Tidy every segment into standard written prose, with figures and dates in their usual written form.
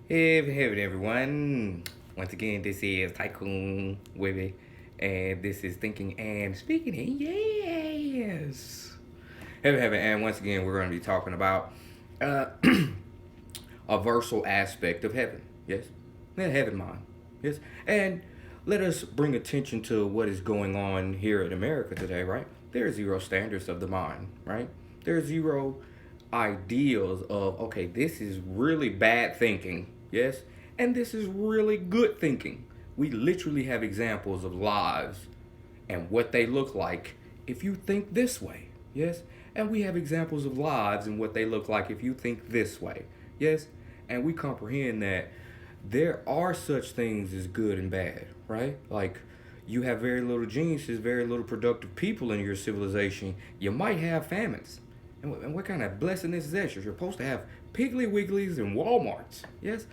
Hey, everyone. Once again, this is Tycoon Webby, and this is Thinking and Speaking. Yes. And once again, we're going to be talking about uh, a versal aspect of heaven. Yes. The heaven mind. Yes. And let us bring attention to what is going on here in America today, right? There are zero standards of the mind, right? There are zero ideals of, okay, this is really bad thinking, yes? And this is really good thinking. We literally have examples of lives and what they look like if you think this way, yes? And we have examples of lives and what they look like if you think this way, yes? And we comprehend that there are such things as good and bad, right? Like, you have very little geniuses, very little productive people in your civilization. You might have famines. And what kind of blessedness is that? You're supposed to have Piggly Wigglies and Walmarts, yes?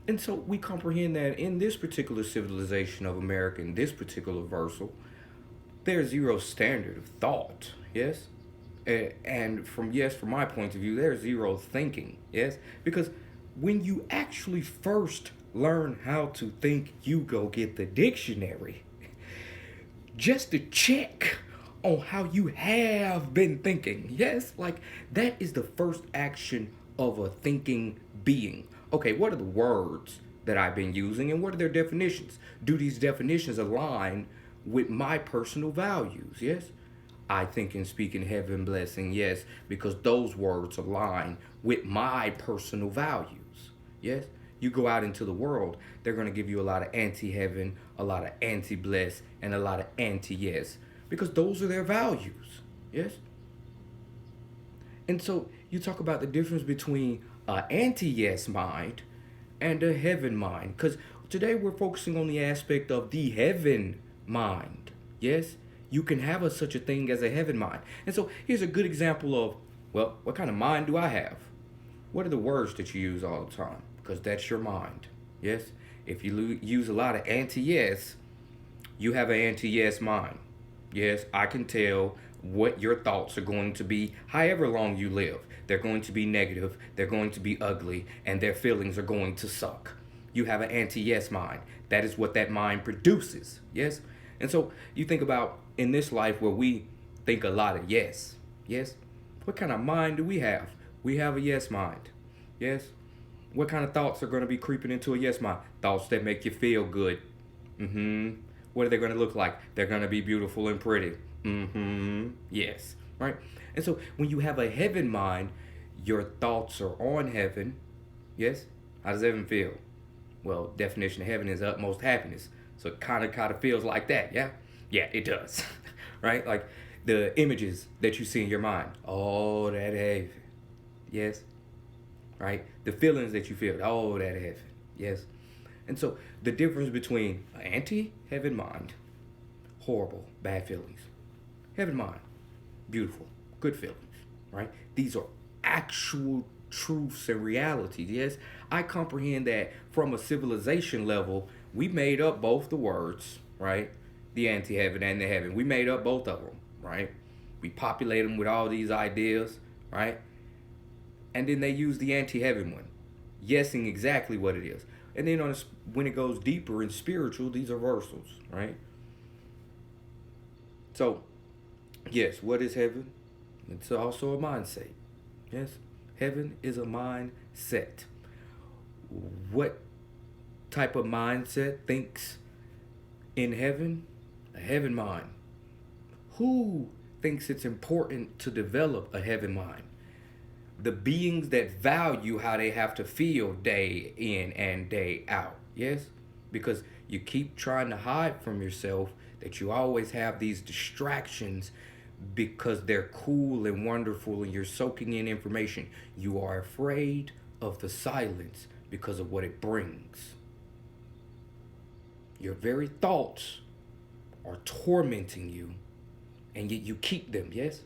And so we comprehend that in this particular civilization of America, in this particular versal, there's zero standard of thought, yes? And from my point of view, there's zero thinking, yes? Because when you actually first learn how to think, you go get the dictionary just to check on how you have been thinking. Yes, like that is the first action of a thinking being. Okay, what are the words that I've been using and what are their definitions? Do these definitions align with my personal values? Yes. I think and speak in heaven blessing, yes, because those words align with my personal values. Yes? You go out into the world, they're going to give you a lot of anti heaven, a lot of anti bless, and a lot of anti yes, because those are their values. Yes? And so you talk about the difference between an anti yes mind and a heaven mind, because today we're focusing on the aspect of the heaven mind. Yes? You can have such a thing as a heaven mind. And so here's a good example of, well, what kind of mind do I have? What are the words that you use all the time? Because that's your mind. Yes? If you use a lot of anti yes, you have an anti yes mind. Yes, I can tell what your thoughts are going to be however long you live. They're going to be negative, they're going to be ugly, and their feelings are going to suck. You have an anti yes mind. That is what that mind produces. Yes? And so you think about in this life where we think a lot of yes. Yes? What kind of mind do we have? We have a yes mind. Yes? What kind of thoughts are going to be creeping into a yes mind? Thoughts that make you feel good. Mm-hmm. What are they going to look like? They're going to be beautiful and pretty. Mm-hmm. Yes. Right? And so when you have a heaven mind, your thoughts are on heaven. Yes? How does heaven feel? Well, definition of heaven is utmost happiness. So it kind of feels like that, yeah? Yeah, it does. Right? Like the images that you see in your mind. Oh, that heaven. Yes? Right? The feelings that you feel. Oh, that heaven. Yes? And so the difference between anti heaven mind, horrible, bad feelings, heaven mind, beautiful, good feelings, right? These are actual truths and realities. Yes, I comprehend that from a civilization level, we made up both the words, right? The anti heaven and the heaven. We made up both of them, right? We populate them with all these ideas, right? And then they use the anti heaven one, yesing exactly what it is. And then when it goes deeper in spiritual, these are versals, right? So, yes, what is heaven? It's also a mindset. Yes, heaven is a mindset. What type of mindset thinks in heaven? A heaven mind. Who thinks it's important to develop a heaven mind? The beings that value how they have to feel day in and day out. Yes? Because you keep trying to hide from yourself that you always have these distractions because they're cool and wonderful and you're soaking in information. You are afraid of the silence because of what it brings. Your very thoughts are tormenting you and yet you keep them, yes?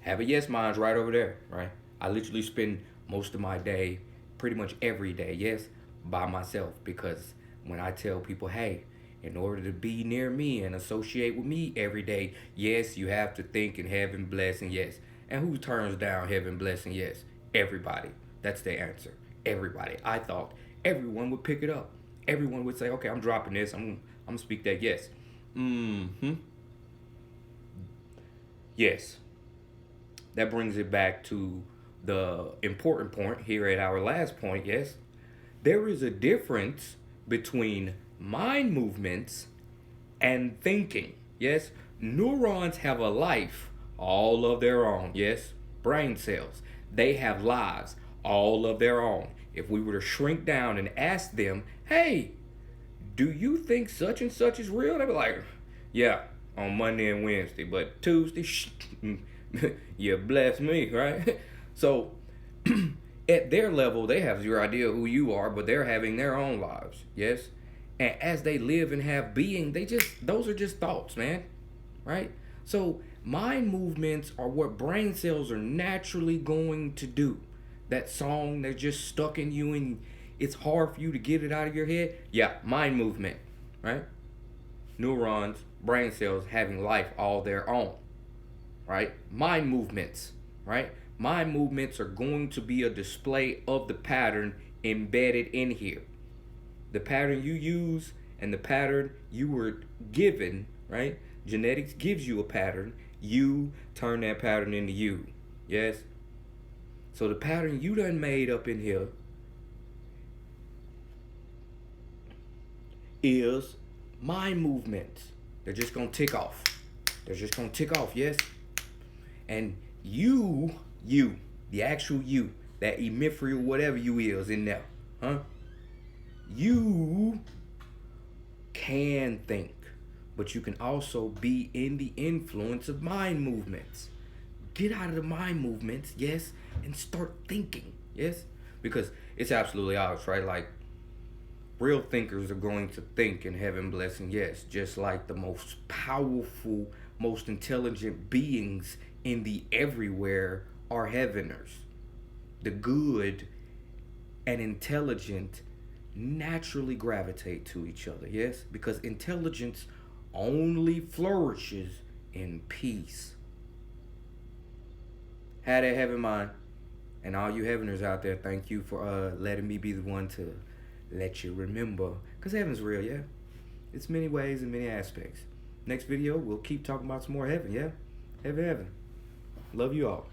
Have a yes minds right over there, right? I literally spend most of my day, pretty much every day, yes, by myself because when I tell people, hey, in order to be near me and associate with me every day, yes, you have to think in heaven, blessing, yes. And who turns down heaven, blessing, yes? Everybody. That's the answer. Everybody. I thought everyone would pick it up. Everyone would say, okay, I'm dropping this. I'm gonna speak that yes. Mm-hmm. Yes. That brings it back to the important point here at our last point, yes. There is a difference between mind movements and thinking. Yes, neurons have a life all of their own. Yes, brain cells, they have lives all of their own. If we were to shrink down and ask them, hey, do you think such and such is real? They'd be like, yeah, on Monday and Wednesday, but Tuesday, you bless me, right? So at their level, they have zero idea who you are, but they're having their own lives. Yes, and as they live and have being, those are just thoughts, man, right? So mind movements are what brain cells are naturally going to do. That song that's just stuck in you and it's hard for you to get it out of your head. Yeah, mind movement, right? Neurons, brain cells having life all their own, right? Mind movements, right? Mind movements are going to be a display of the pattern embedded in here. The pattern you use and the pattern you were given, right? Genetics gives you a pattern. You turn that pattern into you. Yes? So the pattern you done made up in here is mind movements. They're just gonna tick off. They're just gonna tick off, yes? And you, the actual you, that emephrial whatever you is in there, huh? You can think, but you can also be in the influence of mind movements. Get out of the mind movements, yes, and start thinking, yes? Because it's absolutely obvious, right? Like, real thinkers are going to think in heaven, blessing, yes, just like the most powerful, most intelligent beings in the everywhere are heaveners. The good and intelligent naturally gravitate to each other, yes? Because intelligence only flourishes in peace. Have that heaven mind. And all you heaveners out there, thank you for letting me be the one to let you remember. Because heaven's real, yeah? It's many ways and many aspects. Next video, we'll keep talking about some more heaven, yeah? Heaven, heaven. Love you all.